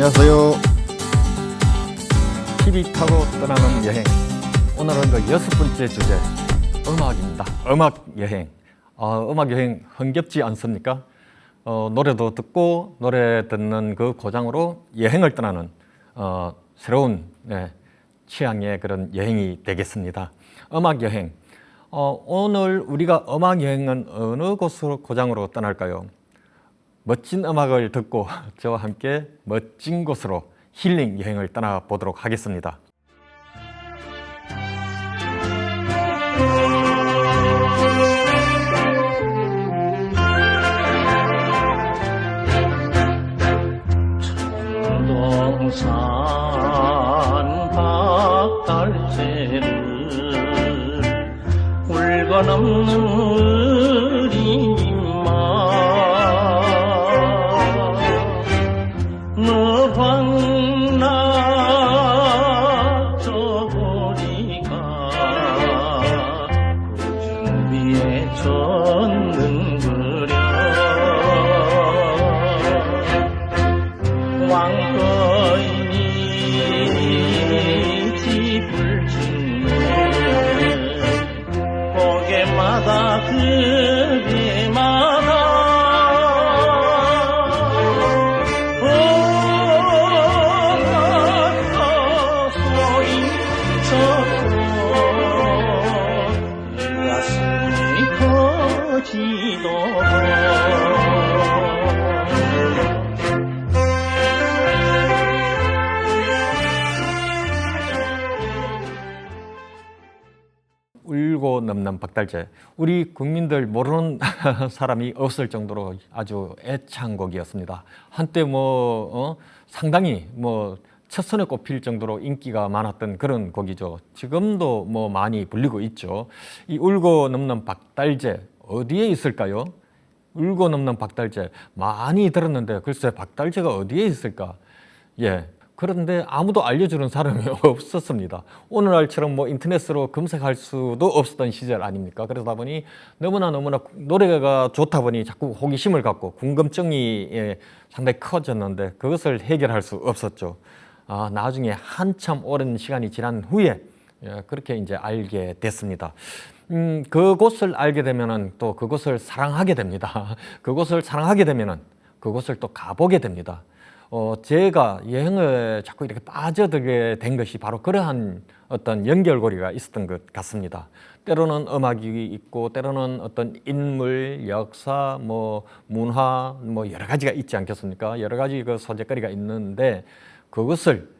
안녕하세요. TV 타고 떠나는 여행. 오늘은 그 6번째 주제, 음악입니다. 음악 여행. 음악 여행 흥겹지 않습니까? 노래도 듣고 노래 듣는 그 고장으로 여행을 떠나는 새로운 취향의 그런 여행이 되겠습니다. 음악 여행. 오늘 우리가 음악 여행은 어느 곳으로 고장으로 떠날까요? 멋진 음악을 듣고 저와 함께 멋진 곳으로 힐링 여행을 떠나보도록 하겠습니다. 천동산 박달새를 울고 넘는 의인마 너방나 저고리가 그 준비에 젖는구려 왕거인이 집을 짓네 고개마다 그대마다 울고 넘는 박달재. 우리 국민들 모르는 사람이 없을 정도로 아주 애창곡이었습니다. 한때 상당히 첫선에 꼽힐 정도로 인기가 많았던 그런 곡이죠. 지금도 많이 불리고 있죠. 이 울고 넘는 박달재 어디에 있을까요? 울고 넘는 박달재 많이 들었는데 글쎄 박달재가 어디에 있을까? 그런데 아무도 알려주는 사람이 없었습니다. 오늘날처럼 인터넷으로 검색할 수도 없었던 시절 아닙니까? 그러다 보니 너무나 노래가 좋다 보니 자꾸 호기심을 갖고 궁금증이 상당히 커졌는데 그것을 해결할 수 없었죠. 나중에 한참 오랜 시간이 지난 후에 그렇게 이제 알게 됐습니다. 그곳을 알게 되면은 또 그곳을 사랑하게 됩니다. 그곳을 사랑하게 되면은 그곳을 또 가보게 됩니다. 제가 여행을 자꾸 이렇게 빠져들게 된 것이 바로 그러한 어떤 연결고리가 있었던 것 같습니다. 때로는 음악이 있고 때로는 어떤 인물, 역사, 문화, 여러 가지가 있지 않겠습니까? 여러 가지 그 소재거리가 있는데 그것을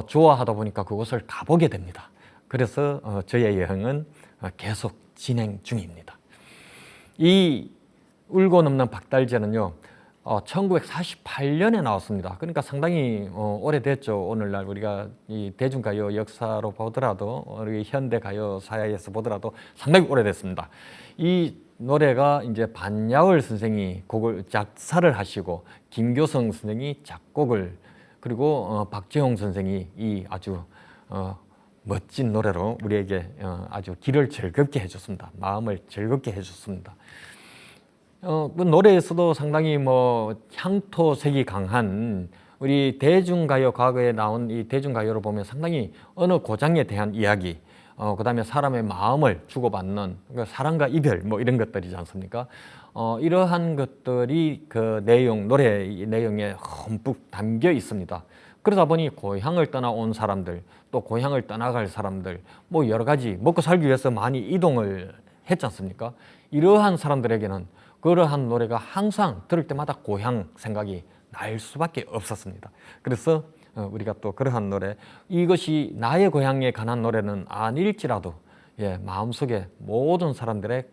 좋아하다 보니까 그곳을 가보게 됩니다. 그래서 저의 여행은 계속 진행 중입니다. 이 울고 넘는 박달재는요 1948년에 나왔습니다. 그러니까 상당히 오래됐죠. 오늘날 우리가 이 대중가요 역사로 보더라도 우리 현대가요 사회에서 보더라도 상당히 오래됐습니다. 이 노래가 이제 반야월 선생이 곡을 작사를 하시고 김교성 선생이 작곡을 그리고 박재홍 선생이 이 아주 멋진 노래로 우리에게 아주 길을 즐겁게 해줬습니다. 마음을 즐겁게 해줬습니다. 그 노래에서도 상당히 향토색이 강한 우리 대중가요 과거에 나온 이 대중가요를 보면 상당히 어느 고장에 대한 이야기, 그 다음에 사람의 마음을 주고받는 사랑과 이별 이런 것들이지 않습니까? 이러한 것들이 그 노래 내용에 흠뻑 담겨 있습니다. 그러다 보니 고향을 떠나온 사람들, 또 고향을 떠나갈 사람들, 여러 가지 먹고 살기 위해서 많이 이동을 했지 않습니까? 이러한 사람들에게는 그러한 노래가 항상 들을 때마다 고향 생각이 날 수밖에 없었습니다. 그래서 우리가 또 그러한 노래, 이것이 나의 고향에 관한 노래는 아닐지라도 마음속에 모든 사람들의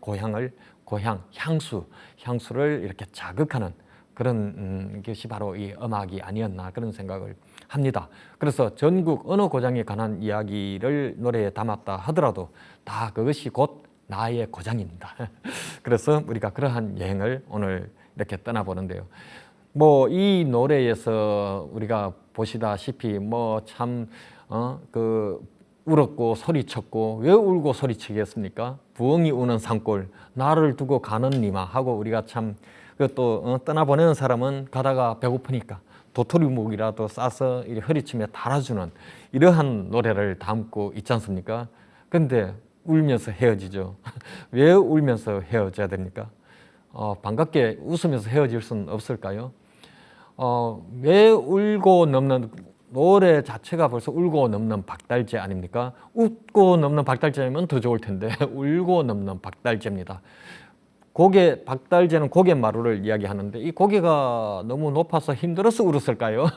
향수를 이렇게 자극하는 그런 것이 바로 이 음악이 아니었나 그런 생각을 합니다. 그래서 전국 어느 고장에 관한 이야기를 노래에 담았다 하더라도 다 그것이 곧 나의 고장입니다. 그래서 우리가 그러한 여행을 오늘 이렇게 떠나보는데요. 이 노래에서 우리가 보시다시피 울었고 소리쳤고 왜 울고 소리치겠습니까? 부엉이 우는 산골 나를 두고 가는 니마 하고 우리가 참 또 떠나보내는 사람은 가다가 배고프니까 도토리묵이라도 싸서 이 허리춤에 달아주는 이러한 노래를 담고 있지 않습니까? 근데 울면서 헤어지죠. 왜 울면서 헤어져야 됩니까? 반갑게 웃으면서 헤어질 수는 없을까요? 왜 울고 넘는 노래 자체가 벌써 울고 넘는 박달재 아닙니까? 웃고 넘는 박달재면 더 좋을 텐데 울고 넘는 박달재입니다. 박달재는 고갯마루를 이야기하는데 이 고개가 너무 높아서 힘들어서 울었을까요?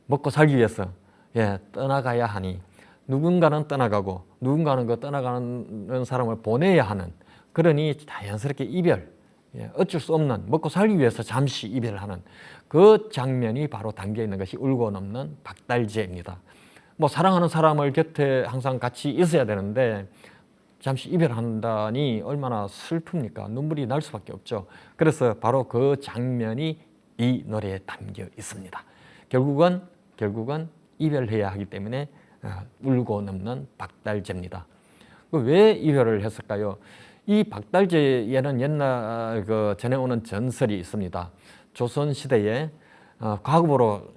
먹고 살기 위해서 떠나가야 하니 누군가는 떠나가고 누군가는 그 떠나가는 사람을 보내야 하는, 그러니 자연스럽게 이별, 어쩔 수 없는 먹고 살기 위해서 잠시 이별하는 그 장면이 바로 담겨 있는 것이 울고 넘는 박달재입니다. 뭐 사랑하는 사람을 곁에 항상 같이 있어야 되는데 잠시 이별한다니 얼마나 슬픕니까? 눈물이 날 수밖에 없죠. 그래서 바로 그 장면이 이 노래에 담겨 있습니다. 결국은 이별해야 하기 때문에 울고 넘는 박달재입니다. 왜 이별을 했을까요? 이 박달재에는 옛날 전해 오는 전설이 있습니다. 조선 시대에 과거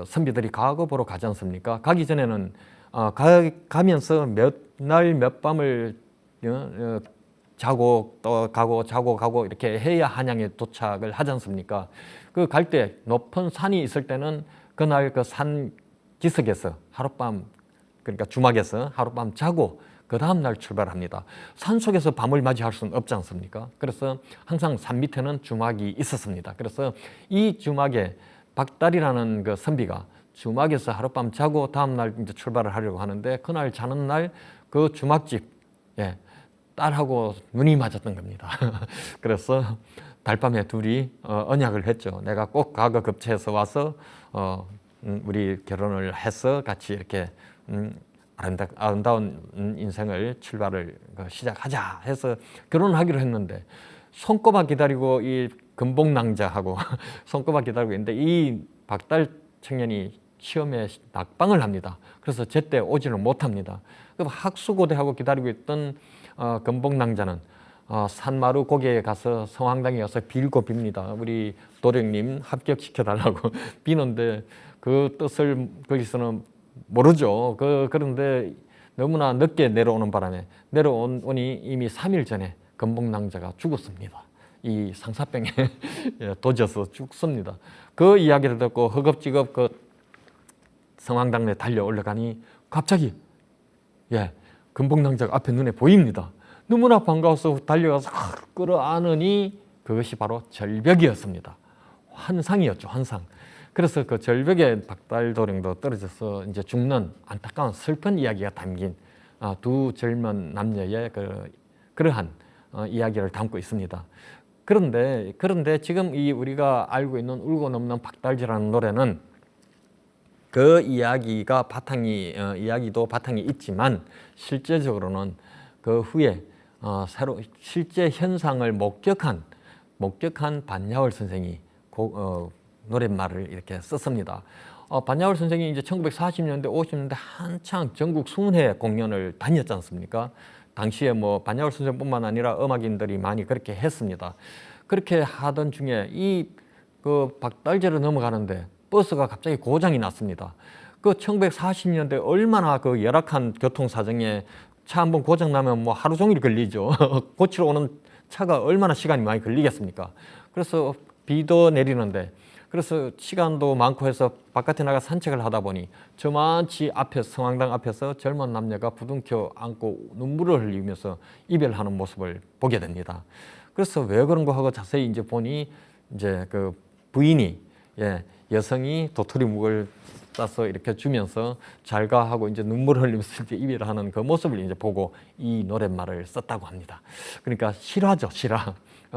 선비들이 과거 보러 가지 않습니까? 가기 전에는 가면서 몇 날 몇 밤을 자고 또 가고 이렇게 해야 한양에 도착을 하지 않습니까? 그 갈 때 높은 산이 있을 때는 그날 그 산 기슭에서 하룻밤, 그러니까 주막에서 하룻밤 자고 그 다음날 출발합니다. 산속에서 밤을 맞이할 수는 없지 않습니까? 그래서 항상 산 밑에는 주막이 있었습니다. 그래서 이 주막에 박달이라는 그 선비가 주막에서 하룻밤 자고 다음날 이제 출발을 하려고 하는데, 그날 자는 날 그 주막집 딸하고 눈이 맞았던 겁니다. 그래서 달밤에 둘이 언약을 했죠. 내가 꼭 과거 급체해서 와서 우리 결혼을 해서 같이 이렇게 아름다운 인생을 출발을 시작하자 해서 결혼하기로 했는데, 손꼽아 기다리고 이 금복낭자하고 손꼽아 기다리고 있는데 이 박달 청년이 시험에 낙방을 합니다. 그래서 제때 오지를 못합니다. 그럼 학수고대하고 기다리고 있던 금복낭자는 산마루 고개에 가서 성황당에 가서 빌고 빕니다. 우리 도령님 합격시켜달라고 비는데 그 뜻을 거기서는 모르죠. 그런데 너무나 늦게 내려오는 바람에 내려오니 이미 3일 전에 금복낭자가 죽었습니다. 이 상사병에 도져서 죽습니다. 그 이야기를 듣고 허겁지겁 그 성황당에 달려 올라가니 갑자기 금복낭자가 앞에 눈에 보입니다. 너무나 반가워서 달려가서 끌어안으니 그것이 바로 절벽이었습니다. 환상이었죠, 환상. 그래서 그 절벽에 박달도령도 떨어져서 이제 죽는 안타까운 슬픈 이야기가 담긴 두 젊은 남녀의 그러한 이야기를 담고 있습니다. 그런데 지금 이 우리가 알고 있는 울고 넘는 박달재라는 노래는 그 이야기도 바탕이 있지만 실제적으로는 그 후에 실제 현상을 목격한 반야월 선생이 노랫말을 이렇게 썼습니다. 반야월 선생이 이제 1940년대, 50년대 한창 전국 순회 공연을 다녔지 않습니까? 당시에 뭐 반야월 선생뿐만 아니라 음악인들이 많이 그렇게 했습니다. 그렇게 하던 중에 그 박달재로 넘어가는데 버스가 갑자기 고장이 났습니다. 그 1940년대 얼마나 그 열악한 교통 사정에 차 한 번 고장 나면 뭐 하루 종일 걸리죠. 고치러 오는 차가 얼마나 시간이 많이 걸리겠습니까? 그래서 비도 내리는데, 그래서 시간도 많고 해서 바깥에 나가 산책을 하다 보니 저만치 성황당 앞에서 젊은 남녀가 부둥켜 안고 눈물을 흘리면서 이별하는 모습을 보게 됩니다. 그래서 왜 그런가 하고 자세히 이제 보니 이제 그 부인이 여성이 도토리묵을 싸서 이렇게 주면서 잘가 하고 이제 눈물을 흘리면서 이제 이별하는 그 모습을 이제 보고 이 노랫말을 썼다고 합니다. 그러니까 실화죠, 실화.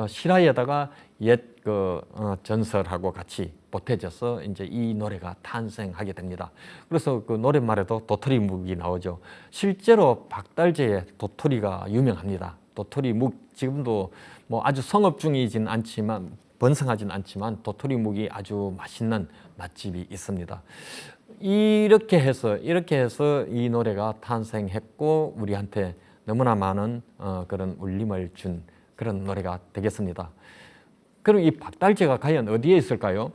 실화에다가 옛 전설하고 같이 보태져서 이제 이 노래가 탄생하게 됩니다. 그래서 그 노랫말에도 도토리묵이 나오죠. 실제로 박달재의 도토리가 유명합니다. 도토리묵 지금도 뭐 아주 성업 중이진 않지만 번성하진 않지만 도토리묵이 아주 맛있는 맛집이 있습니다. 이렇게 해서 이 노래가 탄생했고 우리한테 너무나 많은 그런 울림을 준 그런 노래가 되겠습니다. 그럼 이 박달재가 과연 어디에 있을까요?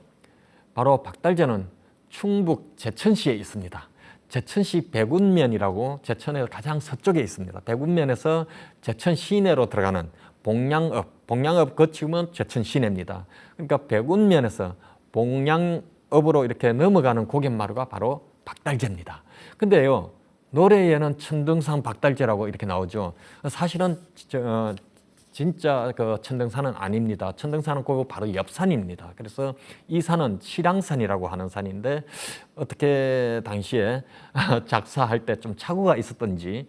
바로 박달재는 충북 제천시에 있습니다. 제천시 백운면이라고 제천의 가장 서쪽에 있습니다. 백운면에서 제천 시내로 들어가는 봉양읍 거치면 제천 시내입니다. 그러니까 백운면에서 봉양읍으로 이렇게 넘어가는 고갯마루가 바로 박달재입니다. 근데요, 노래에는 천등산 박달재라고 이렇게 나오죠. 사실은 진짜 그 천등산은 아닙니다. 천등산은 그 바로 옆산입니다. 그래서 이 산은 실랑산이라고 하는 산인데 어떻게 당시에 작사할 때 좀 착오가 있었던지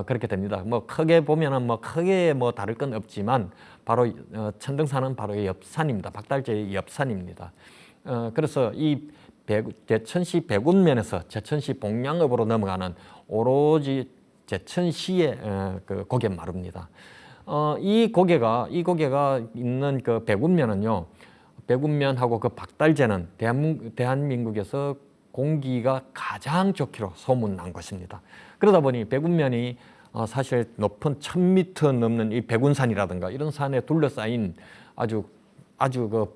그렇게 됩니다. 뭐 크게 보면은 뭐 크게 뭐 다를 건 없지만 바로 천등산은 바로 옆산입니다. 박달재의 옆산입니다. 그래서 이 제천시 백운면에서 제천시 봉양읍으로 넘어가는 오로지 제천시의 그 고갯마루입니다. 이 고개가 있는 그 백운면은요, 백운면하고 그 박달재는 대한민국에서 공기가 가장 좋기로 소문난 것입니다. 그러다 보니 백운면이 사실 높은 1000m 넘는 이 백운산이라든가 이런 산에 둘러싸인 아주 그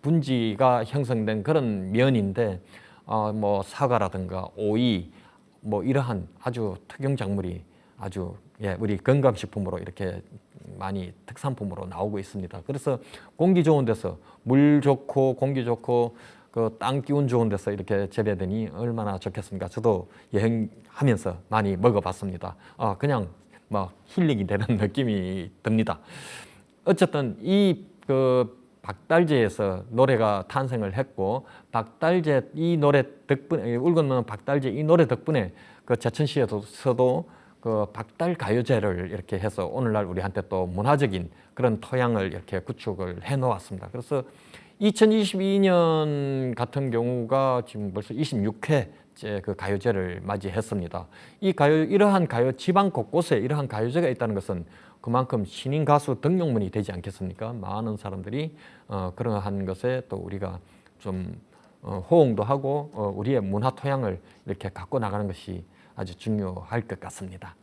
분지가 형성된 그런 면인데, 뭐 사과라든가 오이, 뭐 이러한 아주 특용 작물이 아주 우리 건강식품으로 이렇게 많이 특산품으로 나오고 있습니다. 그래서 공기 좋은 데서 물 좋고 공기 좋고 그 땅 기운 좋은 데서 이렇게 재배되니 얼마나 좋겠습니까? 저도 여행하면서 많이 먹어봤습니다. 그냥 뭐 힐링이 되는 느낌이 듭니다. 어쨌든 이 그 박달재에서 노래가 탄생을 했고, 박달재 이 노래 덕분에, 울건너는 박달재 이 노래 덕분에 그 제천시에서도 그 박달 가요제를 이렇게 해서 오늘날 우리한테 또 문화적인 그런 토양을 이렇게 구축을 해 놓았습니다. 그래서 2022년 같은 경우가 지금 벌써 26회째 그 가요제를 맞이했습니다. 이러한 가요, 지방 곳곳에 이러한 가요제가 있다는 것은 그만큼 신인 가수 등용문이 되지 않겠습니까? 많은 사람들이 그러한 것에 또 우리가 좀 호응도 하고 우리의 문화 토양을 이렇게 갖고 나가는 것이 아주 중요할 것 같습니다.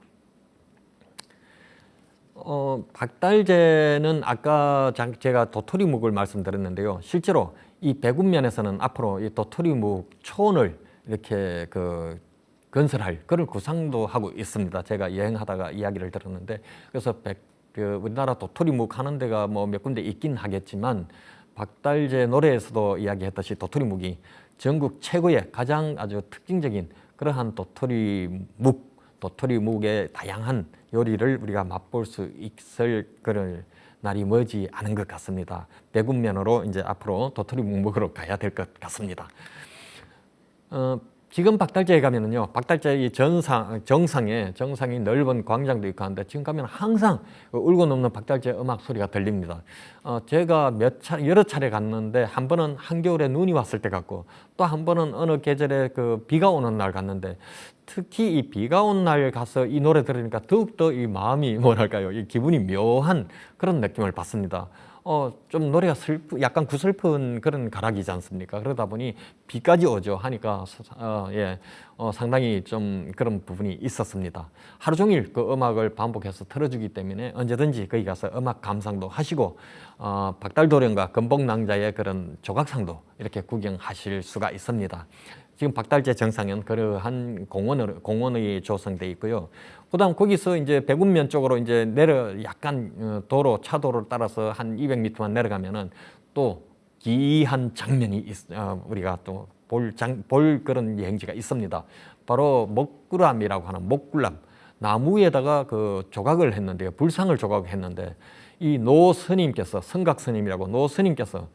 박달재는 아까 제가 도토리묵을 말씀드렸는데요. 실제로 이 백운면에서는 앞으로 이 도토리묵 초원을 이렇게 건설할 그런 구상도 하고 있습니다. 제가 여행하다가 이야기를 들었는데, 그래서 우리나라 도토리묵 하는 데가 뭐 몇 군데 있긴 하겠지만, 박달재 노래에서도 이야기했듯이 도토리묵이 전국 최고의 가장 아주 특징적인 그러한 도토리묵의 다양한 요리를 우리가 맛볼 수 있을 그런 날이 머지 않은 것 같습니다. 백운면으로 이제 앞으로 도토리묵 먹으러 가야 될 것 같습니다. 지금 박달재에 가면은요, 박달재 이 정상에 넓은 광장도 있고 한데, 지금 가면 항상 울고 넘는 박달재 음악 소리가 들립니다. 제가 여러 차례 갔는데, 한 번은 한겨울에 눈이 왔을 때 갔고, 또 한 번은 어느 계절에 그 비가 오는 날 갔는데, 특히 이 비가 온 날 가서 이 노래 들으니까 더욱더 이 마음이 뭐랄까요, 이 기분이 묘한 그런 느낌을 받습니다. 좀 노래가 약간 구슬픈 그런 가락이지 않습니까? 그러다 보니 비까지 오죠 하니까 상당히 좀 그런 부분이 있었습니다. 하루 종일 그 음악을 반복해서 틀어주기 때문에 언제든지 거기 가서 음악 감상도 하시고 박달도령과 금복낭자의 그런 조각상도 이렇게 구경하실 수가 있습니다. 지금 박달재 정상은 그러한 공원이 조성돼 있고요. 그다음 거기서 이제 백운면 쪽으로 이제 약간 차도를 따라서 한 200m만 내려가면은 또 기이한 장면이 우리가 또 볼 그런 여행지가 있습니다. 바로 목구람이라고 하는 목굴람, 나무에다가 그 조각을 했는데요. 불상을 조각했는데, 이 노스님께서, 성각스님이라고 노스님께서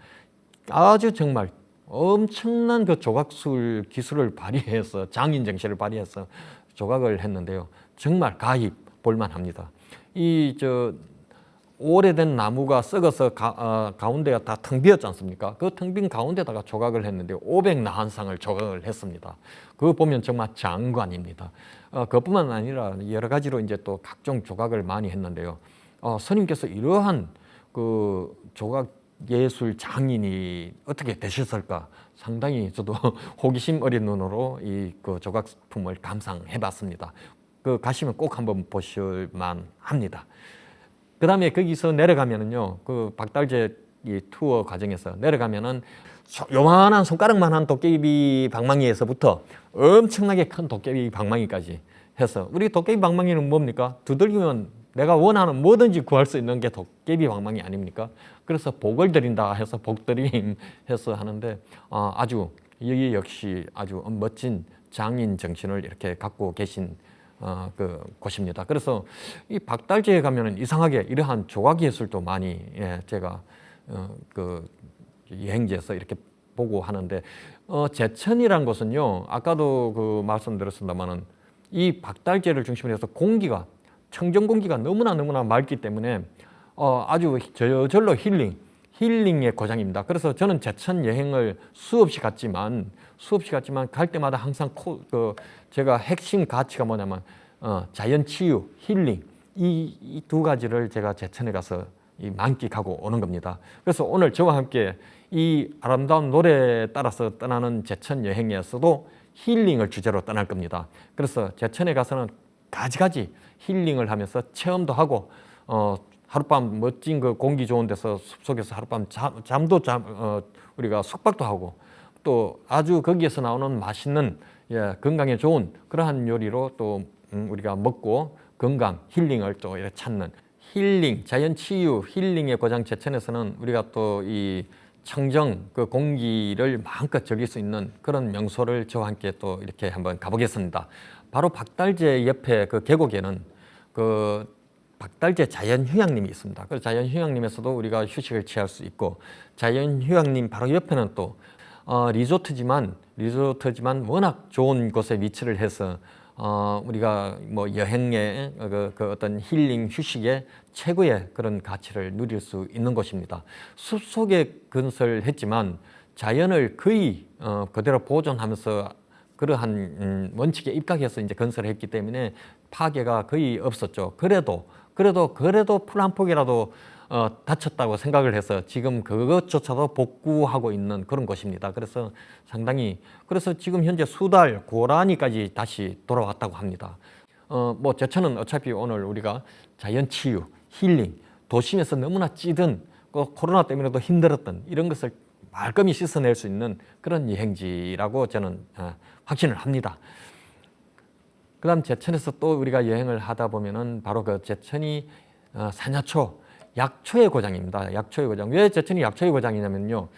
아주 정말 엄청난 그 조각술 기술을 발휘해서, 장인 정신을 발휘해서 조각을 했는데요. 정말 가히 볼만합니다. 오래된 나무가 썩어서 가운데가 다 텅 비었지 않습니까? 그 텅 빈 가운데다가 조각을 했는데 500나한상을 조각을 했습니다. 그거 보면 정말 장관입니다. 그것뿐만 아니라 여러 가지로 이제 또 각종 조각을 많이 했는데요. 스님께서 이러한 그 조각 예술 장인이 어떻게 되셨을까? 상당히 저도 호기심 어린 눈으로 그 조각품을 감상해봤습니다. 가시면 꼭 한번 보실만 합니다. 그 다음에 거기서 내려가면은요, 그 박달재 이 투어 과정에서 내려가면은 요만한 손가락만한 도깨비 방망이에서부터 엄청나게 큰 도깨비 방망이까지 해서 우리 도깨비 방망이는 뭡니까? 두들기면 내가 원하는 뭐든지 구할 수 있는 게 도깨비 방망이 아닙니까? 그래서 복을 드린다 해서 복드림 해서 하는데 아주 여기 역시 아주 멋진 장인 정신을 이렇게 갖고 계신 그 곳입니다. 그래서 이 박달재에 가면은 이상하게 이러한 조각 예술도 많이 제가 그 여행지에서 이렇게 보고 하는데 제천이란 곳은요 아까도 그 말씀드렸습니다만은 이 박달재를 중심으로 해서 공기가 청정 공기가 너무나 맑기 때문에 아주 저절로 힐링의 고장입니다. 그래서 저는 제천 여행을 수없이 갔지만 갈 때마다 항상 제가 핵심 가치가 뭐냐면 자연 치유, 힐링 이 두 가지를 제가 제천에 가서 만끽하고 오는 겁니다. 그래서 오늘 저와 함께 이 아름다운 노래에 따라서 떠나는 제천 여행에서도 힐링을 주제로 떠날 겁니다. 그래서 제천에 가서는 가지가지 힐링을 하면서 체험도 하고 하룻밤 멋진 그 공기 좋은 데서 숲속에서 하룻밤 우리가 숙박도 하고 또 아주 거기에서 나오는 맛있는 건강에 좋은 그러한 요리로 또 우리가 먹고 건강 힐링을 또 이렇게 찾는 힐링 자연 치유 힐링의 고장 제천에서는 우리가 또 이 청정 그 공기를 마음껏 즐길 수 있는 그런 명소를 저와 함께 또 이렇게 한번 가보겠습니다. 바로 박달재 옆에 그 계곡에는 그 박달재 자연휴양림이 있습니다. 그 자연휴양림에서도 우리가 휴식을 취할 수 있고 자연휴양림 바로 옆에는 또 리조트지만 워낙 좋은 곳에 위치를 해서 우리가 뭐 여행의 그 어떤 힐링 휴식의 최고의 그런 가치를 누릴 수 있는 곳입니다. 숲속에 건설했지만 자연을 거의 그대로 보존하면서 그러한 원칙에 입각해서 이제 건설을 했기 때문에 파괴가 거의 없었죠. 그래도 풀 한 폭이라도 다쳤다고 생각을 해서 지금 그것조차도 복구하고 있는 그런 곳입니다. 그래서 상당히 그래서 지금 현재 수달 고라니까지 다시 돌아왔다고 합니다. 뭐 제천은 어차피 오늘 우리가 자연 치유, 힐링, 도심에서 너무나 찌든 코로나 때문에도 힘들었던 이런 것을 말끔히 씻어낼 수 있는 그런 여행지라고 저는 확신을 합니다. 그다음 제천에서 또 우리가 여행을 하다 보면은 바로 그 제천이 산야초 약초의 고장입니다. 약초의 고장. 왜 제천이 약초의 고장이냐면요.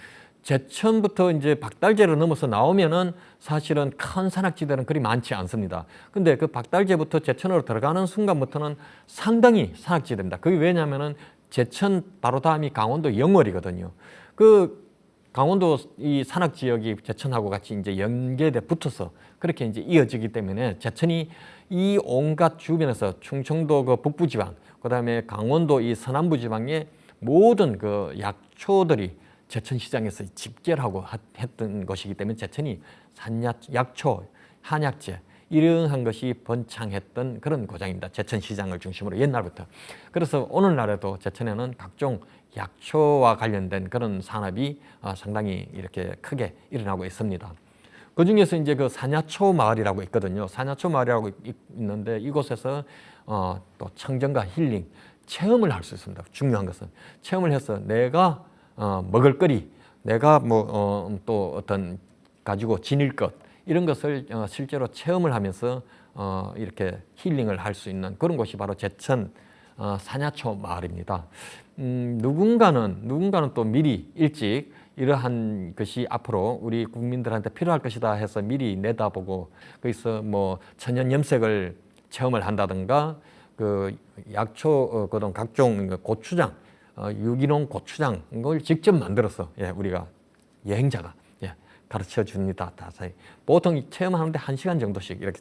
제천부터 이제 박달재를 넘어서 나오면은 사실은 큰 산악지대는 그리 많지 않습니다. 근데 그 박달재부터 제천으로 들어가는 순간부터는 상당히 산악지대입니다. 그게 왜냐면은 제천 바로 다음이 강원도 영월이거든요. 그 강원도 이 산악 지역이 제천하고 같이 이제 연계돼 붙어서 그렇게 이제 이어지기 때문에 제천이 이 온갖 주변에서 충청도 그 북부지방, 그다음에 강원도 이 서남부 지방의 모든 그 약초들이 제천시장에서 집결하고 했던 것이기 때문에 제천이 약초, 한약재 이러한 것이 번창했던 그런 고장입니다. 제천시장을 중심으로 옛날부터. 그래서 오늘날에도 제천에는 각종 약초와 관련된 그런 산업이 상당히 이렇게 크게 일어나고 있습니다. 그 중에서 이제 그 산야초 마을이라고 있거든요. 산야초 마을이라고 있는데 이곳에서 또 청정과 힐링, 체험을 할 수 있습니다. 중요한 것은 체험을 해서 내가 먹을거리, 내가 뭐 또 어떤 가지고 지닐 것 이런 것을 실제로 체험을 하면서 이렇게 힐링을 할 수 있는 그런 곳이 바로 제천 산야초 마을입니다. 누군가는 또 미리 일찍 이러한 것이 앞으로 우리 국민들한테 필요할 것이다 해서 미리 내다보고 거기서 뭐 천연 염색을 체험을 한다든가 그 약초 그런 각종 고추장 유기농 고추장 걸 직접 만들어서 우리가 여행자가 가르쳐 줍니다. 보통 체험하는데 1시간 정도씩 이렇게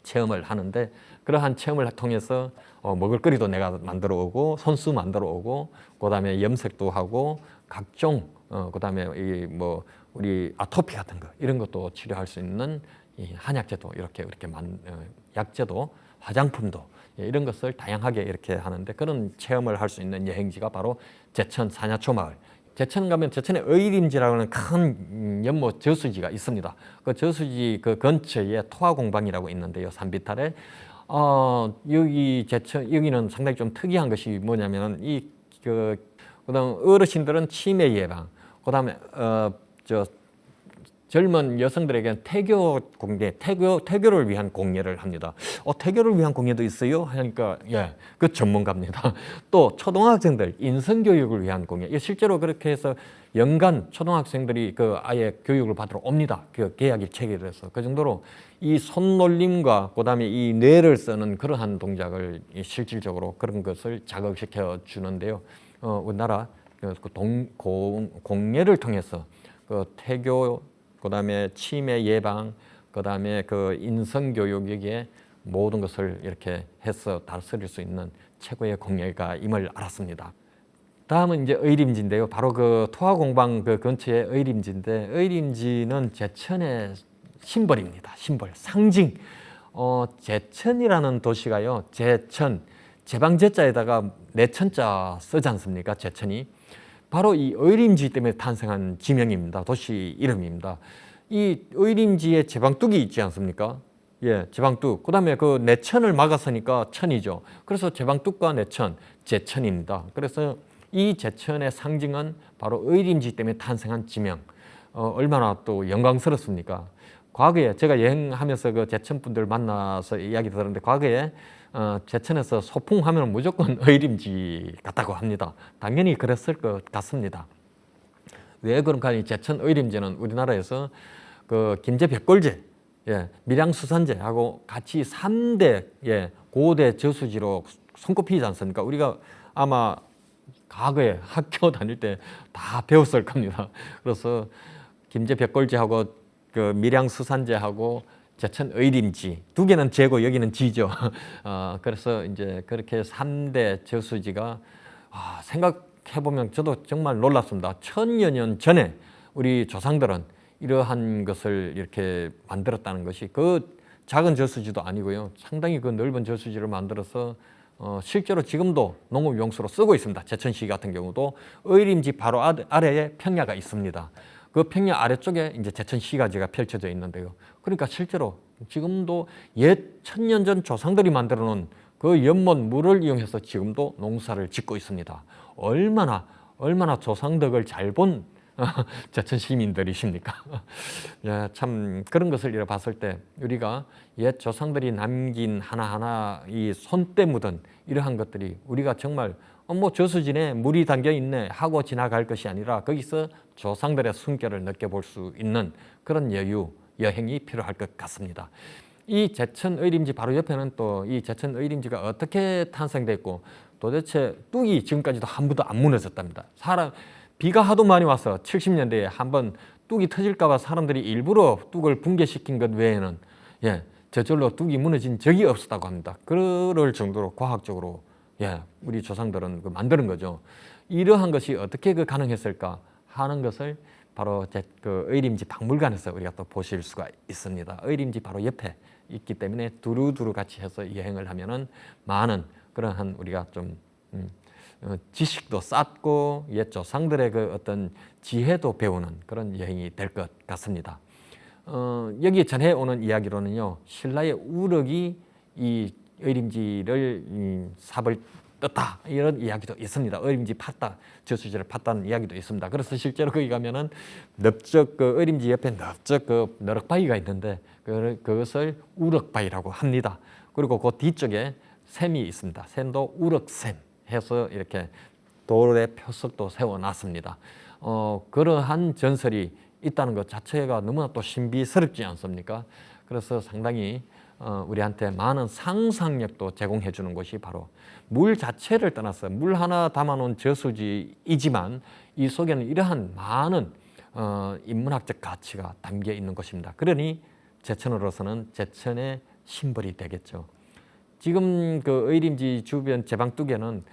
체험을 하는데 그러한 체험을 통해서 먹을거리도 내가 만들어 오고 손수 만들어 오고 그다음에 염색도 하고 각종 그다음에 이 뭐 우리 아토피 같은 거 이런 것도 치료할 수 있는 이 한약재도 이렇게 약재도 화장품도 이런 것을 다양하게 이렇게 하는데 그런 체험을 할 수 있는 여행지가 바로 제천 산야초 마을. 제천 가면 제천의 의림지라는 큰 연못 저수지가 있습니다. 그 저수지 그 근처에 토화공방이라고 있는데요, 산비탈에 여기 제천 여기는 상당히 좀 특이한 것이 뭐냐면은 그다음 어르신들은 치매 예방, 그다음에 저 젊은 여성들에게는 태교 공예, 태교를 위한 공예를 합니다. 태교를 위한 공예도 있어요? 하니까 예, 그 전문가입니다. 또 초등학생들 인성 교육을 위한 공예. 실제로 그렇게 해서 연간 초등학생들이 그 아예 교육을 받으러 옵니다. 그 계약이 체결돼서 그 정도로 이 손놀림과 그다음에 이 뇌를 쓰는 그러한 동작을 실질적으로 그런 것을 자극시켜 주는데요. 우리나라 공예를 통해서 그 태교 그다음에 치매 예방, 그다음에 그 인성 교육에게 모든 것을 이렇게 해서 다스릴 수 있는 최고의 공예가 임을 알았습니다. 다음은 이제 의림지인데요. 바로 그 토화공방 그 근처에 의림지인데 의림지는 제천의 심벌입니다. 심벌, 상징. 제천이라는 도시가요. 제천, 제방제자에다가 내천자 쓰지 않습니까? 제천이. 바로 이 의림지 때문에 탄생한 지명입니다. 도시 이름입니다. 이 의림지에 제방뚝이 있지 않습니까? 예, 제방뚝. 그다음에 그 내천을 막았으니까 천이죠. 그래서 제방뚝과 내천, 제천입니다. 그래서 이 제천의 상징은 바로 의림지 때문에 탄생한 지명. 얼마나 또 영광스럽습니까? 과거에 제가 여행하면서 그 제천 분들 만나서 이야기 들었는데 과거에 제천에서 소풍하면 무조건 의림지 같다고 합니다. 당연히 그랬을 것 같습니다. 왜 그런가 하니 제천 의림지는 우리나라에서 그 김제 백골제, 예, 밀양수산제하고 같이 3대 예, 고대 저수지로 손꼽히지 않습니까? 우리가 아마 과거에 학교 다닐 때 다 배웠을 겁니다. 그래서 김제 백골제하고 그 밀양수산제하고 제천 의림지 두 개는 제고 여기는 지죠. 그래서 이제 그렇게 3대 저수지가 생각해 보면 저도 정말 놀랐습니다. 천여 년 전에 우리 조상들은 이러한 것을 이렇게 만들었다는 것이 그 작은 저수지도 아니고요. 상당히 그 넓은 저수지를 만들어서 실제로 지금도 농업용수로 쓰고 있습니다. 제천시 같은 경우도 의림지 바로 아래에 평야가 있습니다. 그 평야 아래쪽에 이제 제천시가지가 펼쳐져 있는데요. 그러니까 실제로 지금도 옛 천년 전 조상들이 만들어 놓은 그 연못 물을 이용해서 지금도 농사를 짓고 있습니다. 얼마나 조상 덕을 잘 본 제천 시민들이십니까? 야, 참 그런 것을 이렇게 봤을 때 우리가 옛 조상들이 남긴 하나하나 이 손때 묻은 이러한 것들이 우리가 정말 뭐 저수지에 물이 담겨 있네 하고 지나갈 것이 아니라 거기서 조상들의 숨결을 느껴볼 수 있는 그런 여행이 필요할 것 같습니다. 이 제천 의림지 바로 옆에는 또 이 제천 의림지가 어떻게 탄생됐고 도대체 뚝이 지금까지도 한 번도 안 무너졌답니다. 비가 하도 많이 와서 70년대에 한번 뚝이 터질까 봐 사람들이 일부러 뚝을 붕괴시킨 것 외에는 저절로 뚝이 무너진 적이 없었다고 합니다. 그럴 정도로 과학적으로 우리 조상들은 만드는 거죠. 이러한 것이 어떻게 가능했을까 하는 것을 바로 그 의림지 박물관에서 우리가 또 보실 수가 있습니다. 의림지 바로 옆에 있기 때문에 두루두루 같이 해서 여행을 하면은 많은 그러한 우리가 좀 지식도 쌓고 옛 조상들의 그 어떤 지혜도 배우는 그런 여행이 될 것 같습니다. 여기 전해 오는 이야기로는요, 신라의 우럭이 이 의림지를 삽을 떴다 이런 이야기도 있습니다. 의림지 팠다, 저수지를 팠다는 이야기도 있습니다. 그래서 실제로 거기 가면은 넓적 그 의림지 옆에 넓적 그 너럭바위가 있는데 그것을 우럭바위라고 합니다. 그리고 그 뒤쪽에 샘이 있습니다. 샘도 우럭샘 해서 이렇게 돌에 표석도 세워놨습니다. 그러한 전설이 있다는 것 자체가 너무나 또 신비스럽지 않습니까? 그래서 상당히 우리한테 많은 상상력도 제공해 주는 것이 바로 물 자체를 떠나서 물 하나 담아놓은 저수지이지만 이 속에는 이러한 많은 인문학적 가치가 담겨 있는 것입니다. 그러니 제천으로서는 제천의 심벌이 되겠죠. 지금 그 의림지 주변 제방뚝에는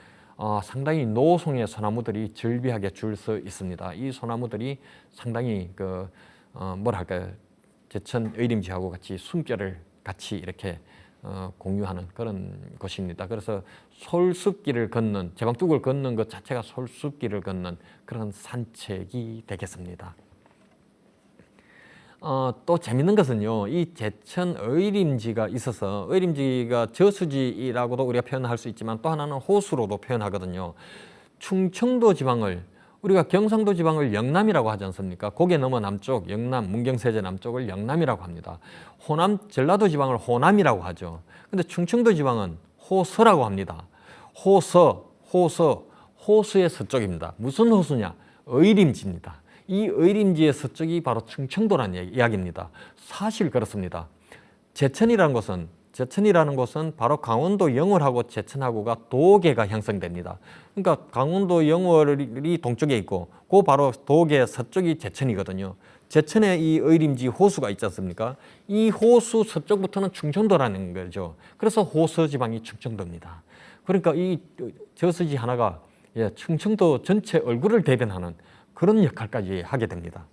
상당히 노송의 소나무들이 절비하게 줄 서 있습니다. 이 소나무들이 상당히 제천 의림지하고 같이 숨결을 같이 이렇게 공유하는 그런 곳입니다. 그래서 솔숲길을 걷는 제방뚝을 걷는 것 자체가 솔숲길을 걷는 그런 산책이 되겠습니다. 또 재밌는 것은요, 이 제천 의림지가 있어서 의림지가 저수지라고도 우리가 표현할 수 있지만 또 하나는 호수로도 표현하거든요. 충청도 지방을 우리가 경상도 지방을 영남이라고 하지 않습니까? 고개 넘어 남쪽, 영남, 문경세제 남쪽을 영남이라고 합니다. 호남, 전라도 지방을 호남이라고 하죠. 근데 충청도 지방은 호서라고 합니다. 호수의 서쪽입니다. 무슨 호수냐? 의림지입니다. 이 의림지의 서쪽이 바로 충청도라는 이야기입니다. 사실 그렇습니다. 제천이라는 곳은 바로 강원도 영월하고 제천하고가 도계가 형성됩니다. 그러니까 강원도 영월이 동쪽에 있고 그 바로 도계 서쪽이 제천이거든요. 제천에 이 의림지 호수가 있지 않습니까? 이 호수 서쪽부터는 충청도라는 거죠. 그래서 호서 지방이 충청도입니다. 그러니까 이 저수지 하나가 충청도 전체 얼굴을 대변하는 그런 역할까지 하게 됩니다.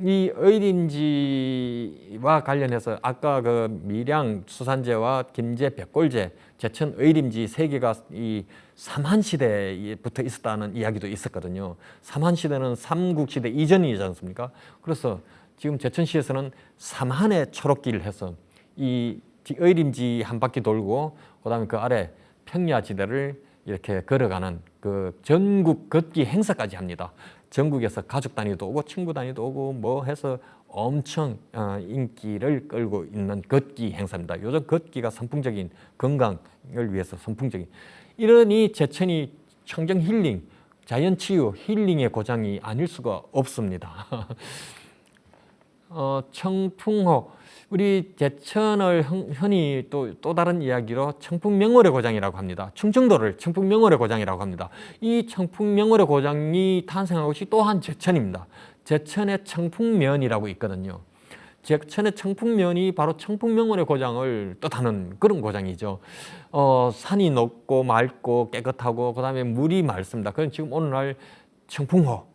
이 의림지와 관련해서 아까 그 밀양 수산제와 김제 백골제, 제천 의림지 세 개가 이 삼한시대부터 있었다는 이야기도 있었거든요. 삼한시대는 삼국시대 이전이지 않습니까? 그래서 지금 제천시에서는 삼한의 초록길을 해서 이 의림지 한 바퀴 돌고 그다음에 그 아래 평야지대를 이렇게 걸어가는 그 전국 걷기 행사까지 합니다. 전국에서 가족 단위도 오고 친구 단위도 오고 뭐 해서 엄청 인기를 끌고 있는 걷기 행사입니다. 요즘 걷기가 선풍적인 건강을 위해서 선풍적인 이러니 제천이 청정 힐링, 자연 치유, 힐링의 고장이 아닐 수가 없습니다. 청풍호 우리 제천을 흔히 또 다른 이야기로 청풍명월의 고장이라고 합니다. 충청도를 청풍명월의 고장이라고 합니다. 이 청풍명월의 고장이 탄생한 곳이 또한 제천입니다. 제천의 청풍면이라고 있거든요. 제천의 청풍면이 바로 청풍명월의 고장을 뜻하는 그런 고장이죠. 산이 높고 맑고 깨끗하고 그다음에 물이 맑습니다. 그럼 지금 오늘날 청풍호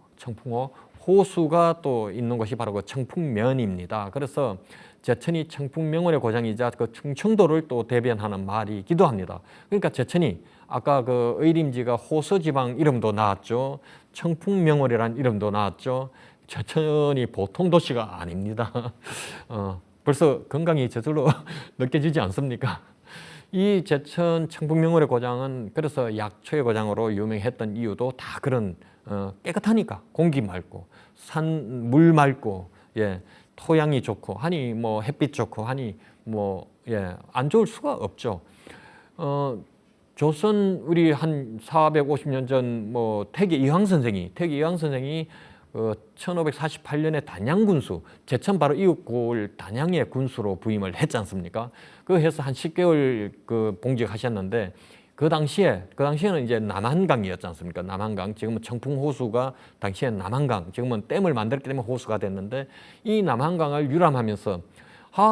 호수가 또 있는 곳이 바로 그 청풍면입니다. 그래서 제천이 청풍명월의 고장이자 그 충청도를 또 대변하는 말이기도 합니다. 그러니까 제천이 아까 그 의림지가 호서지방 이름도 나왔죠. 청풍명월이라는 이름도 나왔죠. 제천이 보통 도시가 아닙니다. 벌써 건강이 저절로 느껴지지 않습니까? 이 제천 청풍명월의 고장은 그래서 약초의 고장으로 유명했던 이유도 다 그런 깨끗하니까 공기 맑고 물 맑고 토양이 좋고 하니 뭐 햇빛 좋고 하니 뭐 안 좋을 수가 없죠. 조선 우리 한 450년 전 뭐 태계 이황 선생이 1548년에 단양군수 제천 바로 이웃골 단양의 군수로 부임을 했지 않습니까? 그 해서 한 10개월 그 봉직하셨는데 그 당시에는 이제 남한강이었지 않습니까? 남한강, 지금은 청풍호수가 당시에 남한강, 지금은 댐을 만들었기 때문에 호수가 됐는데 이 남한강을 유람하면서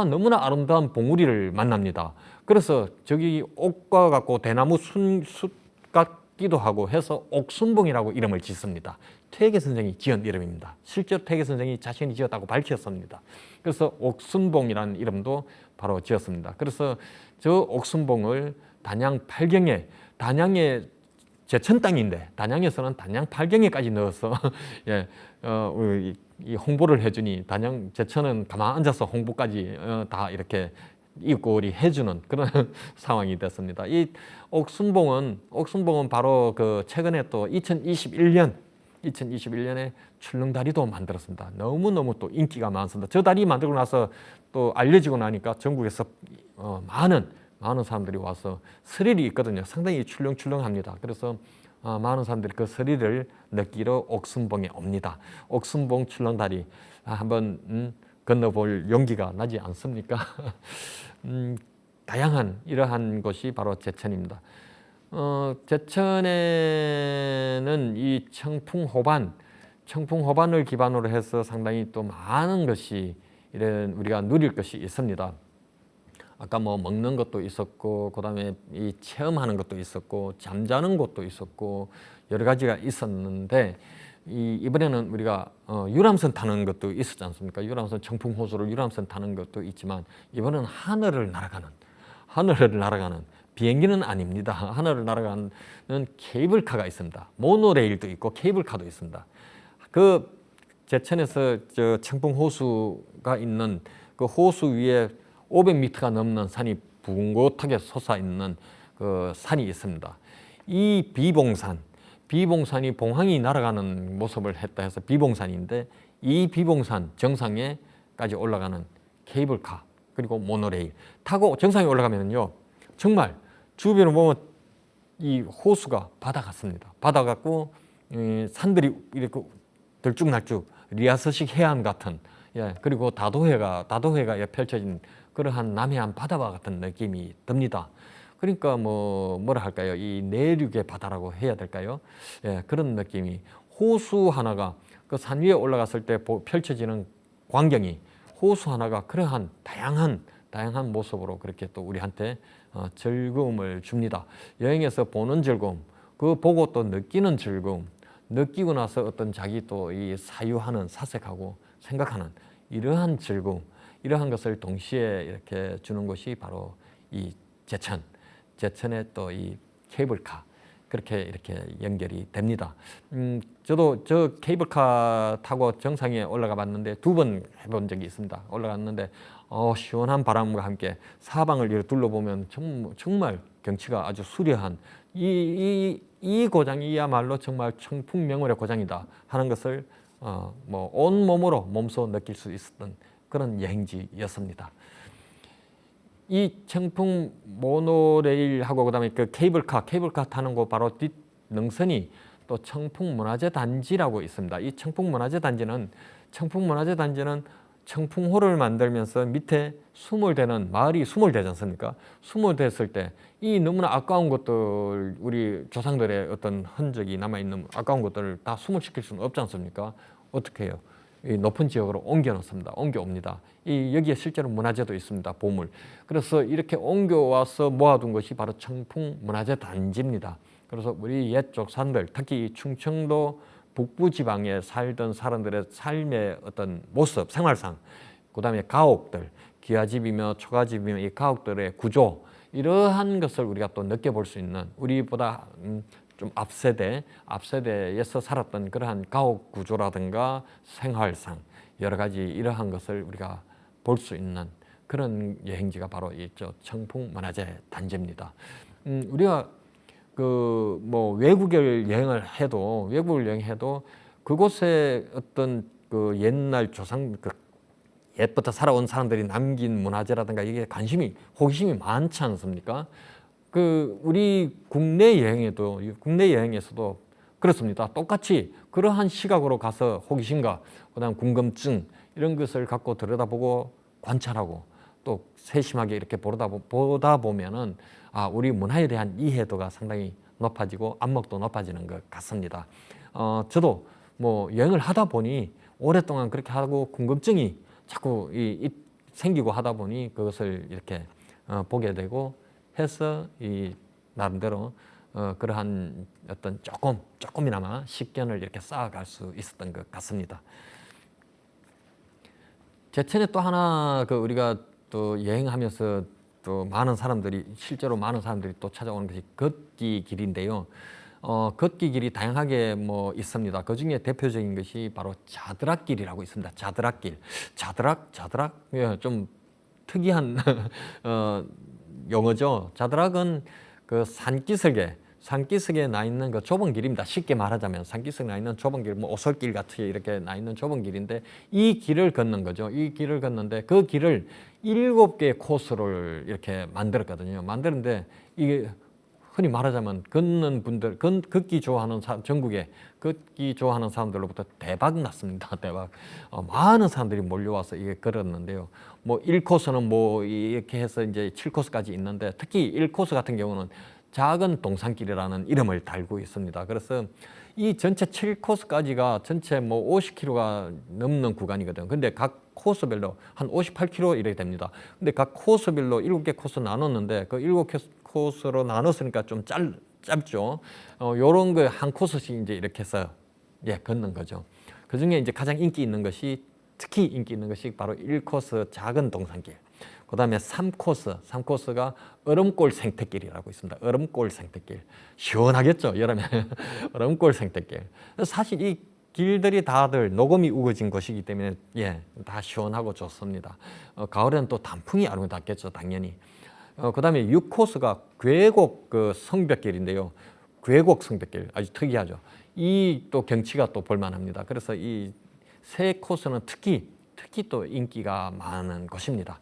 너무나 아름다운 봉우리를 만납니다. 그래서 저기 옥과 같고 대나무 숲 같기도 하고 해서 옥순봉이라고 이름을 짓습니다. 퇴계 선생이 지은 이름입니다. 실제로 퇴계 선생이 자신이 지었다고 밝혔습니다. 그래서 옥순봉이라는 이름도 바로 지었습니다. 그래서 저 옥순봉을 단양 팔경에, 단양의 제천 땅인데 단양에서는 단양 팔경에까지 넣어서 이 홍보를 해주니 단양 제천은 가만 앉아서 홍보까지 다 이렇게 이웃골이 해주는 그런 상황이 됐습니다. 이 옥순봉은 바로 그 최근에 또 2021년에 출렁다리도 만들었습니다. 너무너무 또 인기가 많습니다. 저 다리 만들고 나서 또 알려지고 나니까 전국에서 많은 사람들이 와서 스릴이 있거든요. 상당히 출렁출렁합니다. 그래서 많은 사람들이 그 스릴을 느끼러 옥순봉에 옵니다. 옥순봉 출렁다리 한번 건너볼 용기가 나지 않습니까? 다양한 이러한 곳이 바로 제천입니다. 제천에는 이 청풍호반을 기반으로 해서 상당히 또 많은 것이 이런 우리가 누릴 것이 있습니다. 아까 뭐 먹는 것도 있었고, 그다음에 이 체험하는 것도 있었고, 잠자는 곳도 있었고 여러 가지가 있었는데 이번에는 우리가 유람선 타는 것도 있었지 않습니까? 유람선 청풍호수를 유람선 타는 것도 있지만 이번에는 하늘을 날아가는 비행기는 아닙니다. 하늘을 날아가는 케이블카가 있습니다. 모노레일도 있고 케이블카도 있습니다. 그 제천에서 저 청풍호수가 있는 그 호수 위에 500m가 넘는 산이 붕곳하게 솟아 있는 그 산이 있습니다. 이 비봉산 비봉산이 봉황이 날아가는 모습을 했다 해서 비봉산인데 이 비봉산 정상에까지 올라가는 케이블카 그리고 모노레일 타고 정상에 올라가면요 정말 주변을 보면 이 호수가 바다 같습니다. 바다 같고 산들이 이렇게 들쭉날쭉 리아스식 해안 같은 그리고 다도해가 펼쳐진 그러한 남해안 바다와 같은 느낌이 듭니다. 그러니까 뭐라 할까요? 이 내륙의 바다라고 해야 될까요? 그런 느낌이 호수 하나가 그 산 위에 올라갔을 때 펼쳐지는 광경이 호수 하나가 그러한 다양한 모습으로 그렇게 또 우리한테 즐거움을 줍니다. 여행에서 보는 즐거움, 그 보고 또 느끼는 즐거움, 느끼고 나서 어떤 자기 또 이 사유하는 사색하고 생각하는 이러한 즐거움, 이러한 것을 동시에 이렇게 주는 것이 바로 이 제천의 또 이 케이블카 그렇게 이렇게 연결이 됩니다. 저도 저 케이블카 타고 정상에 올라가 봤는데 2번 해본 적이 있습니다. 올라갔는데 시원한 바람과 함께 사방을 이렇게 둘러보면 정말 경치가 아주 수려한 이 고장이야말로 정말 청풍명월의 고장이다 하는 것을 뭐 온몸으로 몸소 느낄 수 있었던 그런 여행지였습니다. 이 청풍 모노레일하고 그다음에 그 케이블카 타는 곳 바로 뒷 능선이 또 청풍문화재 단지라고 있습니다. 이 청풍문화재 단지는 청풍호를 만들면서 밑에 수몰되는 마을이 수몰되지 않습니까? 수몰됐을 때 이 너무나 아까운 것들 우리 조상들의 어떤 흔적이 남아있는 아까운 것들을 다 수몰시킬 수는 없지 않습니까? 어떻게 해요? 이 높은 지역으로 옮겨옵니다. 여기에 실제로 문화재도 있습니다. 보물. 그래서 이렇게 옮겨와서 모아둔 것이 바로 청풍문화재 단지입니다. 그래서 우리 옛 조상들, 특히 충청도 북부 지방에 살던 사람들의 삶의 어떤 모습, 생활상, 그다음에 가옥들, 기와집이며 초가집이며 이 가옥들의 구조, 이러한 것을 우리가 또 느껴볼 수 있는 우리보다 좀 앞세대에서 살았던 그러한 가옥 구조라든가 생활상 여러 가지 이러한 것을 우리가 볼 수 있는 그런 여행지가 바로 이저 청풍문화재 단지입니다. 우리가 그 뭐 외국을 여행해도 그곳에 어떤 그 옛날 조상 옛부터 살아온 사람들이 남긴 문화재라든가 이게 호기심이 많지 않습니까? 우리 국내 여행에서도 그렇습니다. 똑같이 그러한 시각으로 가서 호기심과 그다음 궁금증 이런 것을 갖고 들여다보고 관찰하고 또 세심하게 이렇게 보다 보면은 우리 문화에 대한 이해도가 상당히 높아지고 안목도 높아지는 것 같습니다. 저도 뭐 여행을 하다 보니 오랫동안 그렇게 하고 궁금증이 자꾸 생기고 하다 보니 그것을 이렇게 보게 되고 해서 이 나름대로 그러한 어떤 조금이나마 식견을 이렇게 쌓아갈 수 있었던 것 같습니다. 제천에 또 하나 우리가 또 여행하면서 또 실제로 많은 사람들이 또 찾아오는 것이 걷기 길인데요. 걷기 길이 다양하게 뭐 있습니다. 그 중에 대표적인 것이 바로 자드락길이라고 있습니다. 자드락길. 자드락? 예, 좀 특이한 용어죠. 자드락은 그 산기슭에 나 있는 그 좁은 길입니다. 쉽게 말하자면 산기슭에 나 있는 좁은 길, 뭐 오솔길 같이 이렇게 나 있는 좁은 길인데 이 길을 걷는 거죠. 이 길을 걷는데 그 길을 7개의 코스를 이렇게 만들었거든요. 만드는데 이게 흔히 말하자면 걷기 좋아하는 전국에 걷기 좋아하는 사람들로부터 대박 났습니다. 대박. 많은 사람들이 몰려와서 이게 걸었는데요. 뭐 1코스는 뭐 이렇게 해서 이제 7코스까지 있는데 특히 1코스 같은 경우는 작은 동산길이라는 이름을 달고 있습니다. 그래서 이 전체 7코스까지가 전체 뭐 50km가 넘는 구간이거든요. 근데 각 코스별로 한 58km 이렇게 됩니다. 근데 각 코스별로 7개 코스 나눴는데 그 7개 코스로 나눴으니까 좀 짧죠. 요런 거 한 코스씩 이제 이렇게 해서 걷는 거죠. 그 중에 이제 가장 특히 인기 있는 것이 바로 1코스 작은 동산길. 그 다음에 3코스가 얼음골 생태길이라고 있습니다. 얼음골 생태길. 시원하겠죠, 여름에. 얼음골 생태길. 사실 이 길들이 다들 녹음이 우거진 곳이기 때문에 다 시원하고 좋습니다. 가을에는 또 단풍이 아름답겠죠, 당연히. 그 다음에 6코스가 괴곡 성벽길인데요. 괴곡 성벽길 아주 특이하죠. 이 또 경치가 또 볼만합니다. 그래서 이 세 코스는 특히 또 인기가 많은 곳입니다.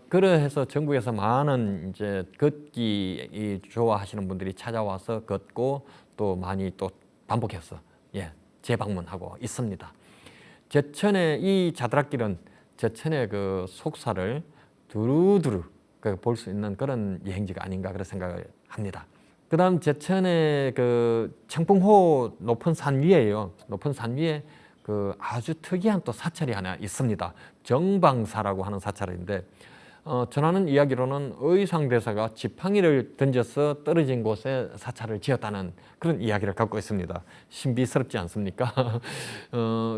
그래서 전국에서 많은 이제 걷기 좋아하시는 분들이 찾아와서 걷고 또 많이 또 반복해서 재방문하고 있습니다. 제천의 이 자드락길은 제천의 그 속사를 두루두루 볼 수 있는 그런 여행지가 아닌가 그런 생각을 합니다. 그다음 제천의 그 청풍호 높은 산 위에요. 높은 산 위에 그 아주 특이한 또 사찰이 하나 있습니다. 정방사라고 하는 사찰인데 전하는 이야기로는 의상대사가 지팡이를 던져서 떨어진 곳에 사찰을 지었다는 그런 이야기를 갖고 있습니다. 신비스럽지 않습니까?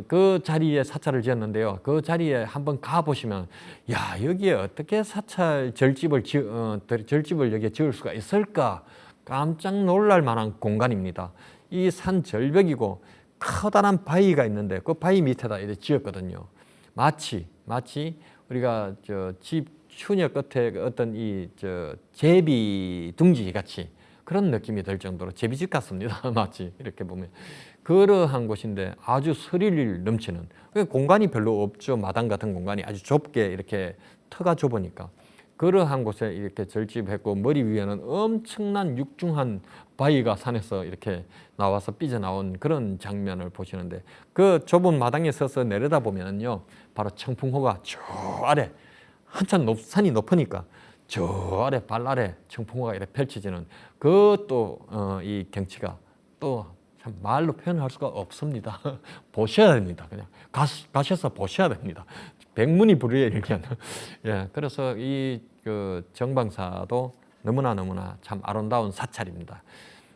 그 자리에 사찰을 지었는데요. 그 자리에 한번 가보시면 야 여기에 어떻게 사찰 절집을 여기에 지을 수가 있을까? 깜짝 놀랄 만한 공간입니다. 이 산 절벽이고 커다란 바위가 있는데 그 바위 밑에다 이렇게 지었거든요. 마치 우리가 집 추녀 끝에 어떤 제비 둥지 같이 그런 느낌이 들 정도로 제비집 같습니다. 마치 이렇게 보면 그러한 곳인데 아주 스릴 넘치는 공간이 별로 없죠. 마당 같은 공간이 아주 좁게 이렇게 터가 좁으니까 그러한 곳에 이렇게 절집했고 머리 위에는 엄청난 육중한 바위가 산에서 이렇게 나와서 삐져나온 그런 장면을 보시는데 그 좁은 마당에 서서 내려다 보면요 바로 청풍호가 저 아래 한참 산이 높으니까 저 아래 발 아래 청풍호가 이렇게 펼쳐지는 그것도 이 경치가 또 참 말로 표현할 수가 없습니다. 보셔야 됩니다. 그냥 가셔서 보셔야 됩니다. 백문이 불여일견. 그래서 이 그 정방사도 너무나 참 아름다운 사찰입니다.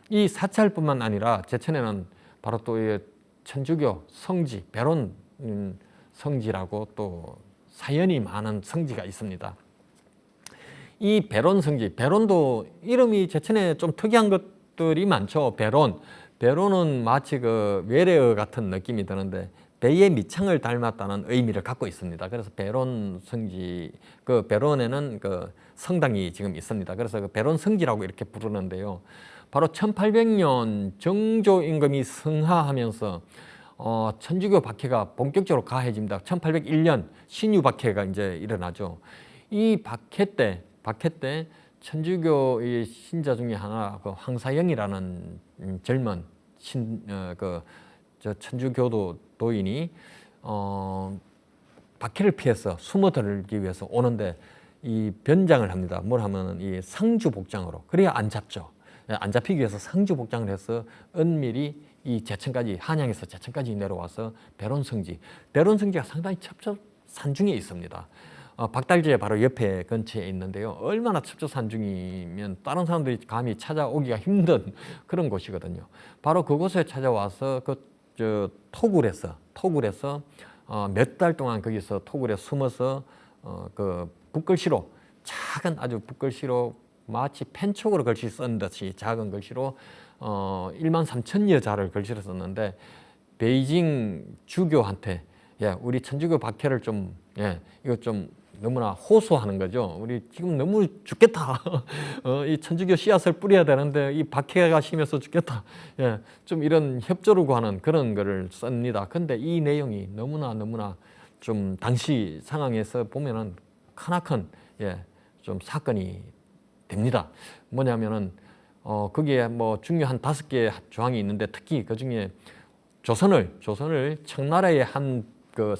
이 사찰뿐만 아니라 제천에는 바로 또 천주교 성지 배론 성지라고 또 사연이 많은 성지가 있습니다. 이 배론 성지, 배론도 이름이 제천에 좀 특이한 것들이 많죠. 배론은 마치 그 외래어 같은 느낌이 드는데 배의 밑창을 닮았다는 의미를 갖고 있습니다. 그래서 배론 성지, 그 배론에는 그 성당이 지금 있습니다. 그래서 그 배론 성지라고 이렇게 부르는데요. 바로 1800년 정조 임금이 성하하면서 천주교 박해가 본격적으로 가해집니다. 1801년 신유 박해가 이제 일어나죠. 이 박해 때 천주교의 신자 중에 하나 그 황사영이라는 젊은 천주교도 도인이 박해를 피해서 숨어들기 위해서 오는데 이 변장을 합니다. 뭘 하면은 이 상주 복장으로 그래야 안 잡죠. 안 잡히기 위해서 상주 복장을 해서 은밀히 이 제천까지 한양에서 제천까지 내려와서 배론성지가 상당히 첩첩산중에 있습니다. 박달지에 바로 옆에 근처에 있는데요. 얼마나 첩첩산중이면 다른 사람들이 감히 찾아오기가 힘든 그런 곳이거든요. 바로 그곳에 찾아와서 토굴에서 몇 달 동안 거기서 토굴에 숨어서 그 붓글씨로 아주 붓글씨로 마치 펜촉으로 글씨 쓴 듯이 작은 글씨로 13,000여 자를 글씨를 썼는데 베이징 주교한테 우리 천주교 박해를 이거 좀 너무나 호소하는 거죠. 우리 지금 너무 죽겠다. 이 천주교 씨앗을 뿌려야 되는데 이 박해가 심해서 죽겠다. 좀 이런 협조를 구하는 그런 거를 씁니다. 근데 이 내용이 너무나 좀 당시 상황에서 보면은 크나큰 좀 사건이 됩니다. 뭐냐면은 거기에 뭐 중요한 5개 조항이 있는데 특히 그 중에 조선을 청나라의 한 그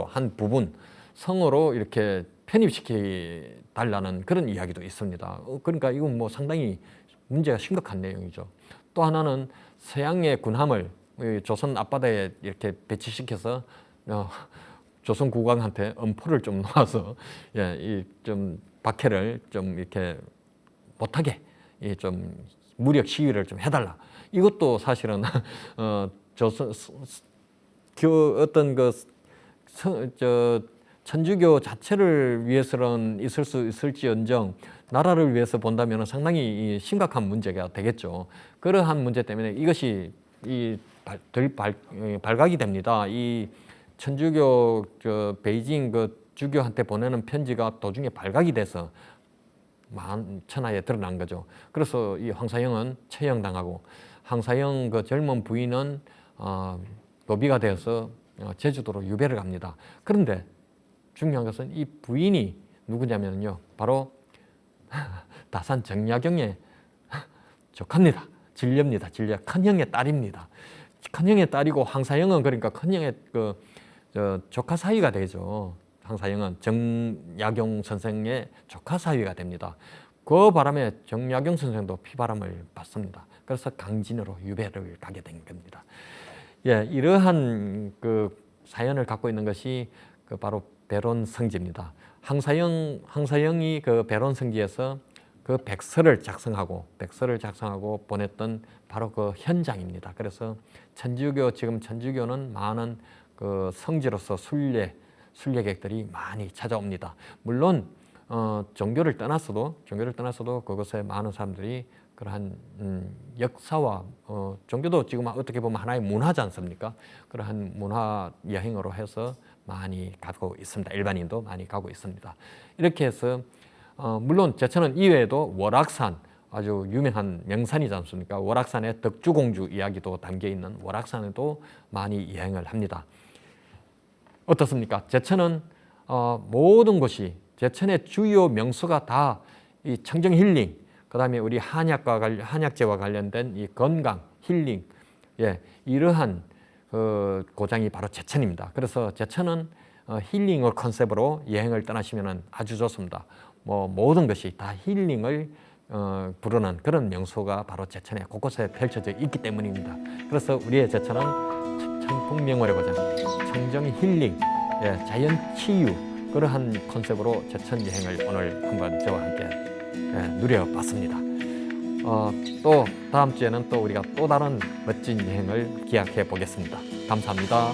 한 부분 성으로 이렇게 편입시키 달라는 그런 이야기도 있습니다. 그러니까 이건 뭐 상당히 문제가 심각한 내용이죠. 또 하나는 서양의 군함을 조선 앞바다에 이렇게 배치시켜서 조선 국왕한테 엄포를 좀 놓아서 이 좀 박해를 좀 이렇게 못하게 좀 무력 시위를 좀 해달라. 이것도 사실은 조선 어떤 천주교 자체를 위해서는 있을 수 있을지언정 나라를 위해서 본다면 상당히 심각한 문제가 되겠죠. 그러한 문제 때문에 이것이 발각이 됩니다. 이 천주교 베이징 그 주교한테 보내는 편지가 도중에 발각이 돼서 만천하에 드러난 거죠. 그래서 이 황사영은 처형당하고 황사영 그 젊은 부인은 노비가 되어서 제주도로 유배를 갑니다. 그런데 중요한 것은 이 부인이 누구냐면요, 바로 다산 정약용의 조카입니다. 진려입니다. 진려 큰형의 딸입니다. 큰형의 딸이고 황사영은 그러니까 큰형의 조카 사위가 되죠. 황사영은 정약용 선생의 조카 사위가 됩니다. 그 바람에 정약용 선생도 피바람을 받습니다. 그래서 강진으로 유배를 가게 된 겁니다. 예, 이러한 그 사연을 갖고 있는 것이 바로 배론성지입니다. 황사영이 그 배론성지에서 그 백서를 작성하고 보냈던 바로 그 현장입니다. 그래서 지금 천주교는 많은 그 성지로서 순례객들이 많이 찾아옵니다. 물론 종교를 떠났어도 그것에 많은 사람들이 그러한 역사와 종교도 지금 어떻게 보면 하나의 문화지 않습니까? 그러한 문화 여행으로 해서 많이 가고 있습니다. 일반인도 많이 가고 있습니다. 이렇게 해서 물론 제천은 이외에도 월악산, 아주 유명한 명산이지 않습니까? 월악산의 덕주공주 이야기도 담겨 있는 월악산에도 많이 여행을 합니다. 어떻습니까? 제천은 모든 곳이, 제천의 주요 명소가 다 이 청정 힐링, 그 다음에 우리 한약재와 관련된 이 건강 힐링, 예, 이러한 고장이 바로 제천입니다. 그래서 제천은 힐링을 컨셉으로 여행을 떠나시면 아주 좋습니다. 모든 것이 다 힐링을 부르는 그런 명소가 바로 제천에 곳곳에 펼쳐져 있기 때문입니다. 그래서 우리의 제천은 청풍명월의 고장, 청정 힐링, 예, 자연 치유, 그러한 컨셉으로 제천 여행을 오늘 한번 저와 함께 누려봤습니다. 또 다음 주에는 또 우리가 또 다른 멋진 여행을 기약해 보겠습니다. 감사합니다.